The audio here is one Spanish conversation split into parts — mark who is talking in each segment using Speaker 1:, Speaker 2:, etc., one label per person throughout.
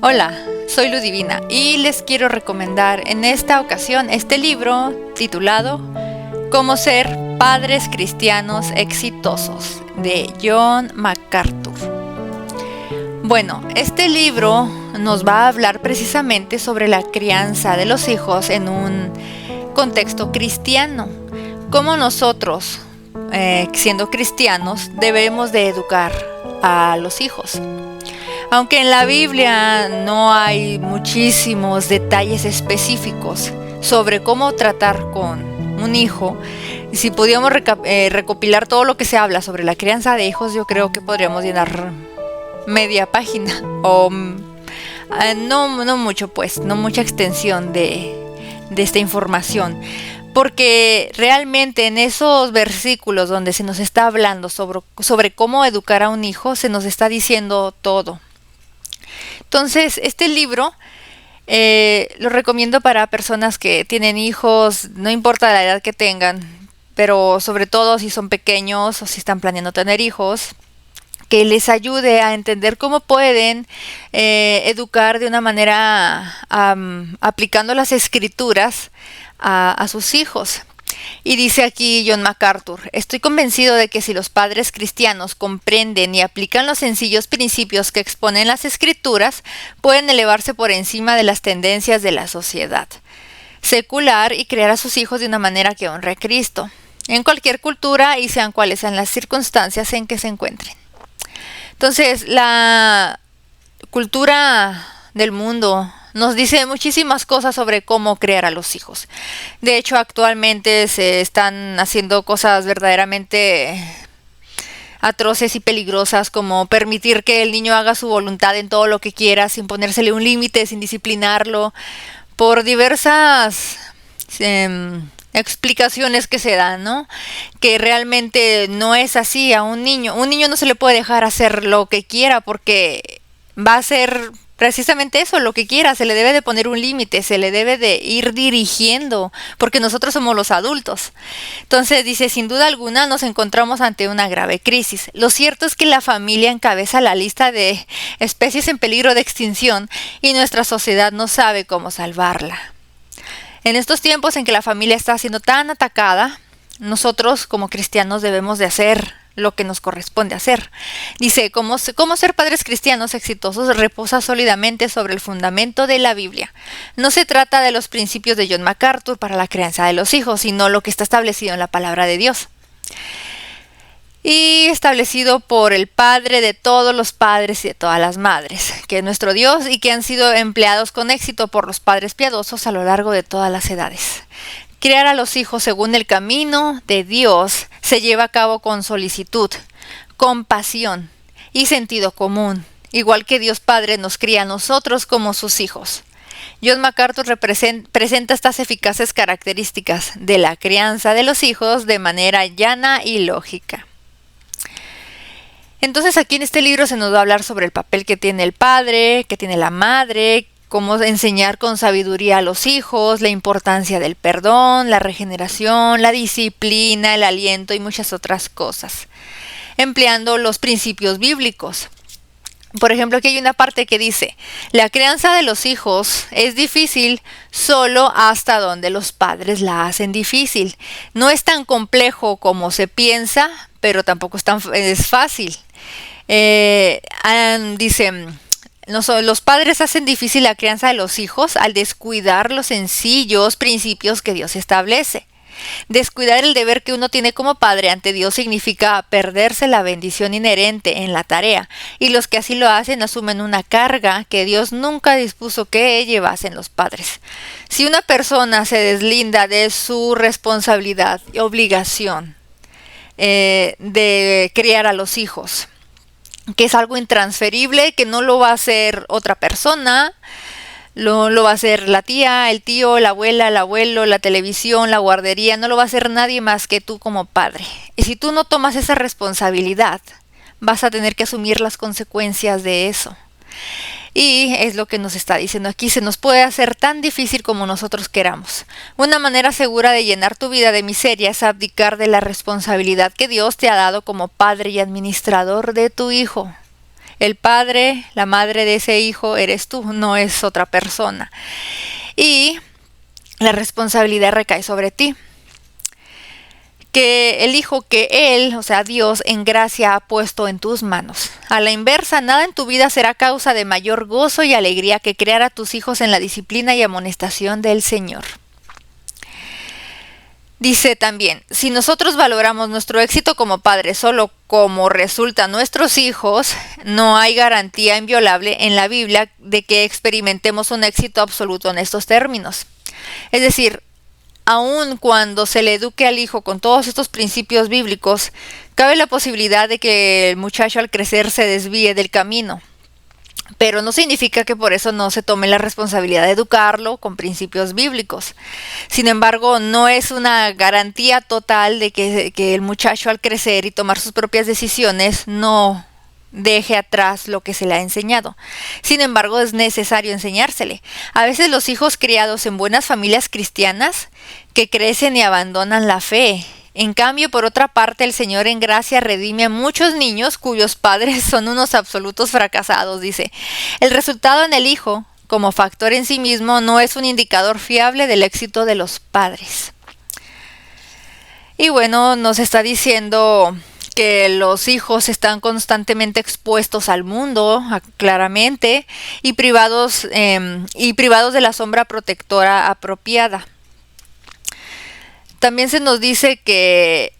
Speaker 1: Hola, soy Ludivina y les quiero recomendar en esta ocasión este libro titulado Cómo ser padres cristianos exitosos de John MacArthur. Bueno, este libro nos va a hablar precisamente sobre la crianza de los hijos en un contexto cristiano. Cómo nosotros, siendo cristianos, debemos de educar a los hijos. Aunque en la Biblia no hay muchísimos detalles específicos sobre cómo tratar con un hijo, si pudiéramos recopilar todo lo que se habla sobre la crianza de hijos, yo creo que podríamos llenar media página o no mucho, pues, no mucha extensión de esta información. Porque realmente en esos versículos donde se nos está hablando sobre cómo educar a un hijo, se nos está diciendo todo. Entonces, este libro lo recomiendo para personas que tienen hijos, no importa la edad que tengan, pero sobre todo si son pequeños o si están planeando tener hijos, que les ayude a entender cómo pueden educar de una manera aplicando las escrituras a sus hijos. Y dice aquí John MacArthur: estoy convencido de que si los padres cristianos comprenden y aplican los sencillos principios que exponen las escrituras, pueden elevarse por encima de las tendencias de la sociedad secular y criar a sus hijos de una manera que honre a Cristo, en cualquier cultura y sean cuales sean las circunstancias en que se encuentren. Entonces, la cultura del mundo nos dice muchísimas cosas sobre cómo criar a los hijos. De hecho, actualmente se están haciendo cosas verdaderamente atroces y peligrosas, como permitir que el niño haga su voluntad en todo lo que quiera, sin ponérsele un límite, sin disciplinarlo, por diversas explicaciones que se dan, ¿no? Que realmente no es así. A un niño no se le puede dejar hacer lo que quiera, porque va a ser precisamente eso, lo que quiera. Se le debe de poner un límite, se le debe de ir dirigiendo, porque nosotros somos los adultos. Entonces dice: sin duda alguna nos encontramos ante una grave crisis. Lo cierto es que la familia encabeza la lista de especies en peligro de extinción y nuestra sociedad no sabe cómo salvarla. En estos tiempos en que la familia está siendo tan atacada, nosotros como cristianos debemos de hacer lo que nos corresponde hacer. Dice: cómo ser padres cristianos exitosos reposa sólidamente sobre el fundamento de la Biblia. No se trata de los principios de John MacArthur para la crianza de los hijos, sino lo que está establecido en la palabra de Dios. Y establecido por el Padre de todos los padres y de todas las madres, que es nuestro Dios, y que han sido empleados con éxito por los padres piadosos a lo largo de todas las edades. Criar a los hijos según el camino de Dios se lleva a cabo con solicitud, compasión y sentido común, igual que Dios Padre nos cría a nosotros como sus hijos. John MacArthur presenta estas eficaces características de la crianza de los hijos de manera llana y lógica. Entonces, aquí en este libro se nos va a hablar sobre el papel que tiene el padre, que tiene la madre, cómo enseñar con sabiduría a los hijos, la importancia del perdón, la regeneración, la disciplina, el aliento y muchas otras cosas, empleando los principios bíblicos. Por ejemplo, aquí hay una parte que dice: la crianza de los hijos es difícil solo hasta donde los padres la hacen difícil. No es tan complejo como se piensa, pero tampoco es fácil. Dice: los padres hacen difícil la crianza de los hijos al descuidar los sencillos principios que Dios establece. Descuidar el deber que uno tiene como padre ante Dios significa perderse la bendición inherente en la tarea, y los que así lo hacen asumen una carga que Dios nunca dispuso que llevasen los padres. Si una persona se deslinda de su responsabilidad y obligación de criar a los hijos, que es algo intransferible, que no lo va a hacer otra persona, lo va a hacer la tía, el tío, la abuela, el abuelo, la televisión, la guardería, no lo va a hacer nadie más que tú como padre. Y si tú no tomas esa responsabilidad, vas a tener que asumir las consecuencias de eso. Y es lo que nos está diciendo aquí: se nos puede hacer tan difícil como nosotros queramos. Una manera segura de llenar tu vida de miseria es abdicar de la responsabilidad que Dios te ha dado como padre y administrador de tu hijo. El padre, la madre de ese hijo eres tú, no es otra persona. Y la responsabilidad recae sobre ti. Que el hijo que él, o sea Dios, en gracia ha puesto en tus manos. A la inversa, nada en tu vida será causa de mayor gozo y alegría que criar a tus hijos en la disciplina y amonestación del Señor. Dice también, si nosotros valoramos nuestro éxito como padres solo como resultan nuestros hijos, no hay garantía inviolable en la Biblia de que experimentemos un éxito absoluto en estos términos. Es decir, aun cuando se le eduque al hijo con todos estos principios bíblicos, cabe la posibilidad de que el muchacho al crecer se desvíe del camino. Pero no significa que por eso no se tome la responsabilidad de educarlo con principios bíblicos. Sin embargo, no es una garantía total de que el muchacho al crecer y tomar sus propias decisiones no deje atrás lo que se le ha enseñado. Sin embargo, es necesario enseñársele. A veces los hijos criados en buenas familias cristianas que crecen y abandonan la fe. En cambio, por otra parte, el Señor en gracia redime a muchos niños cuyos padres son unos absolutos fracasados, dice. El resultado en el hijo, como factor en sí mismo, no es un indicador fiable del éxito de los padres. Y bueno, nos está diciendo que los hijos están constantemente expuestos al mundo, claramente, y privados de la sombra protectora apropiada. También se nos dice que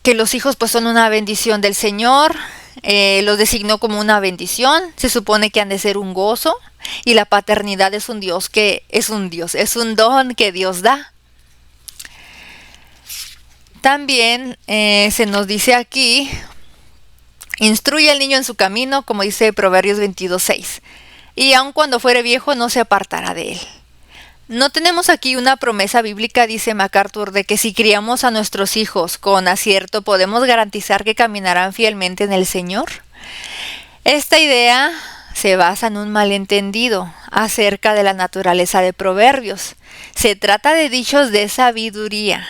Speaker 1: los hijos pues son una bendición del Señor, los designó como una bendición, se supone que han de ser un gozo, y la paternidad es un don que Dios da. También se nos dice aquí, instruye al niño en su camino, como dice Proverbios 22:6, y aun cuando fuere viejo no se apartará de él. No tenemos aquí una promesa bíblica, dice MacArthur, de que si criamos a nuestros hijos con acierto podemos garantizar que caminarán fielmente en el Señor. Esta idea se basa en un malentendido acerca de la naturaleza de Proverbios. Se trata de dichos de sabiduría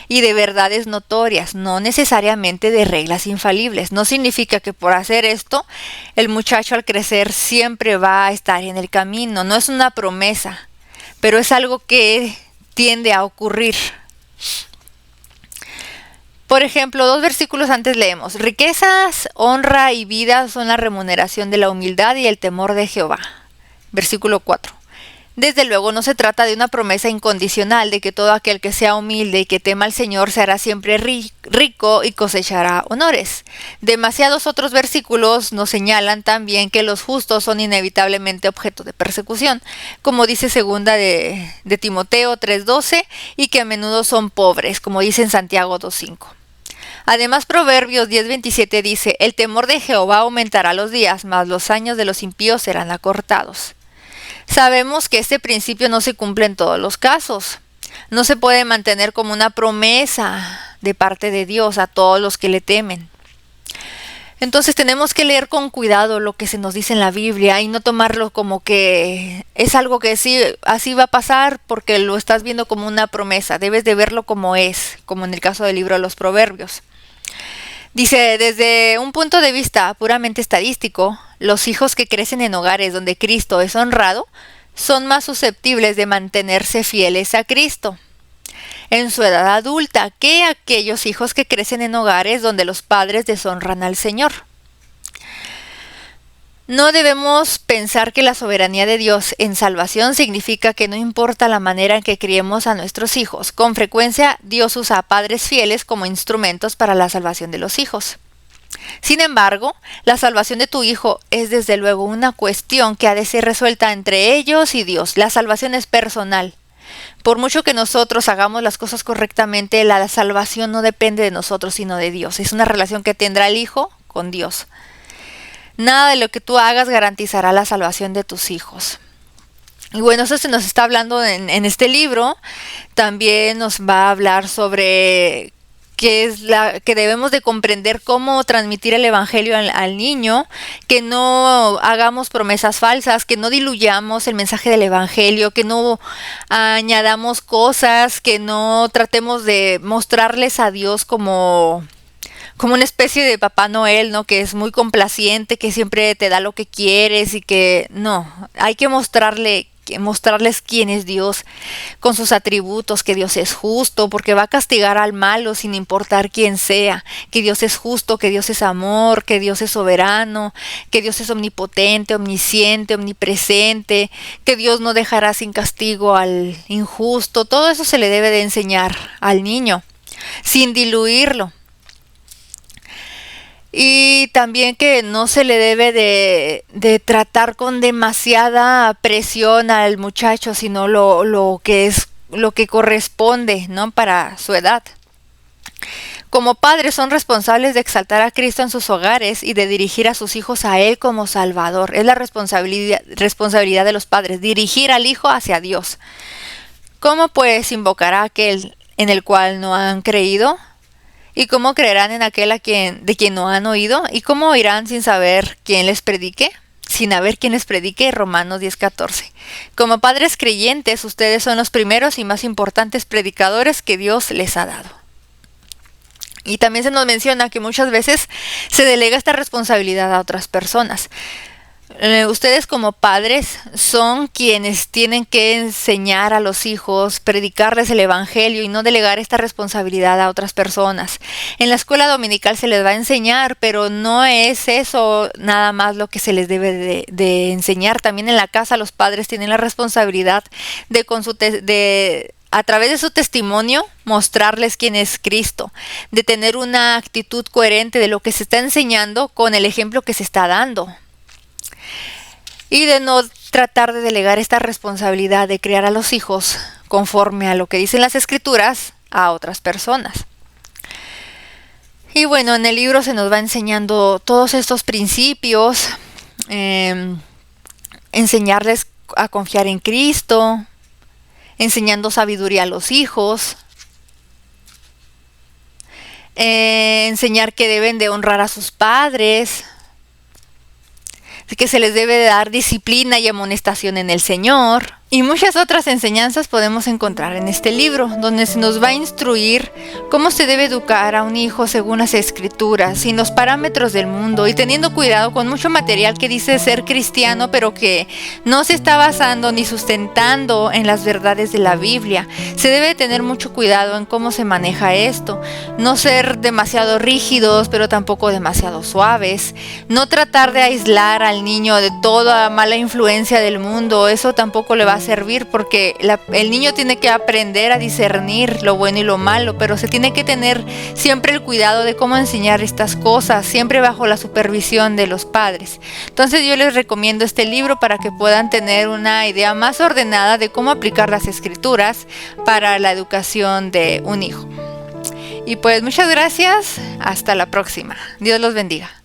Speaker 1: y de verdades notorias, no necesariamente de reglas infalibles. No significa que por hacer esto el muchacho al crecer siempre va a estar en el camino. No es una promesa, pero es algo que tiende a ocurrir. Por ejemplo, 2 versículos antes leemos: riquezas, honra y vida son la remuneración de la humildad y el temor de Jehová. Versículo 4. Desde luego no se trata de una promesa incondicional de que todo aquel que sea humilde y que tema al Señor se hará siempre rico y cosechará honores. Demasiados otros versículos nos señalan también que los justos son inevitablemente objeto de persecución, como dice segunda de Timoteo 3:12, y que a menudo son pobres, como dice en Santiago 2:5. Además, Proverbios 10:27 dice: el temor de Jehová aumentará los días, mas los años de los impíos serán acortados. Sabemos que este principio no se cumple en todos los casos. No se puede mantener como una promesa de parte de Dios a todos los que le temen. Entonces tenemos que leer con cuidado lo que se nos dice en la Biblia y no tomarlo como que es algo que sí, así va a pasar porque lo estás viendo como una promesa. Debes de verlo como es, como en el caso del libro de los Proverbios. Dice, desde un punto de vista puramente estadístico, los hijos que crecen en hogares donde Cristo es honrado son más susceptibles de mantenerse fieles a Cristo en su edad adulta que aquellos hijos que crecen en hogares donde los padres deshonran al Señor. No debemos pensar que la soberanía de Dios en salvación significa que no importa la manera en que criemos a nuestros hijos. Con frecuencia, Dios usa a padres fieles como instrumentos para la salvación de los hijos. Sin embargo, la salvación de tu hijo es desde luego una cuestión que ha de ser resuelta entre ellos y Dios. La salvación es personal. Por mucho que nosotros hagamos las cosas correctamente, la salvación no depende de nosotros, sino de Dios. Es una relación que tendrá el hijo con Dios. Nada de lo que tú hagas garantizará la salvación de tus hijos. Y bueno, eso se nos está hablando en este libro. También nos va a hablar sobre que debemos de comprender cómo transmitir el evangelio al niño, que no hagamos promesas falsas, que no diluyamos el mensaje del evangelio, que no añadamos cosas, que no tratemos de mostrarles a Dios como como una especie de Papá Noel, ¿no? Que es muy complaciente, que siempre te da lo que quieres y que no, hay que mostrarles quién es Dios con sus atributos, que Dios es justo, porque va a castigar al malo sin importar quién sea, que Dios es justo, que Dios es amor, que Dios es soberano, que Dios es omnipotente, omnisciente, omnipresente, que Dios no dejará sin castigo al injusto. Todo eso se le debe de enseñar al niño, sin diluirlo. Y también que no se le debe de tratar con demasiada presión al muchacho, sino lo que corresponde, ¿no? Para su edad. Como padres son responsables de exaltar a Cristo en sus hogares y de dirigir a sus hijos a Él como Salvador. Es la responsabilidad de los padres, dirigir al hijo hacia Dios. ¿Cómo pues invocará a aquel en el cual no han creído? ¿Y cómo creerán en aquel de quien no han oído? ¿Y cómo oirán sin saber quién les predique? Sin haber quien les predique, Romanos 10:14. Como padres creyentes, ustedes son los primeros y más importantes predicadores que Dios les ha dado. Y también se nos menciona que muchas veces se delega esta responsabilidad a otras personas. Ustedes como padres son quienes tienen que enseñar a los hijos, predicarles el evangelio y no delegar esta responsabilidad a otras personas. En la escuela dominical se les va a enseñar, pero no es eso nada más lo que se les debe de enseñar. También en la casa los padres tienen la responsabilidad de a través de su testimonio mostrarles quién es Cristo, de tener una actitud coherente de lo que se está enseñando con el ejemplo que se está dando. Y de no tratar de delegar esta responsabilidad de criar a los hijos conforme a lo que dicen las Escrituras a otras personas. Y bueno, en el libro se nos va enseñando todos estos principios, enseñarles a confiar en Cristo, enseñando sabiduría a los hijos, enseñar que deben de honrar a sus padres, que se les debe de dar disciplina y amonestación en el Señor. Y muchas otras enseñanzas podemos encontrar en este libro, donde se nos va a instruir cómo se debe educar a un hijo según las Escrituras, sin los parámetros del mundo y teniendo cuidado con mucho material que dice ser cristiano, pero que no se está basando ni sustentando en las verdades de la Biblia. Se debe tener mucho cuidado en cómo se maneja esto, no ser demasiado rígidos, pero tampoco demasiado suaves, no tratar de aislar al niño de toda mala influencia del mundo. Eso tampoco le va a servir, porque el niño tiene que aprender a discernir lo bueno y lo malo, pero se tiene que tener siempre el cuidado de cómo enseñar estas cosas, siempre bajo la supervisión de los padres. Entonces yo les recomiendo este libro para que puedan tener una idea más ordenada de cómo aplicar las Escrituras para la educación de un hijo. Y pues muchas gracias, hasta la próxima. Dios los bendiga.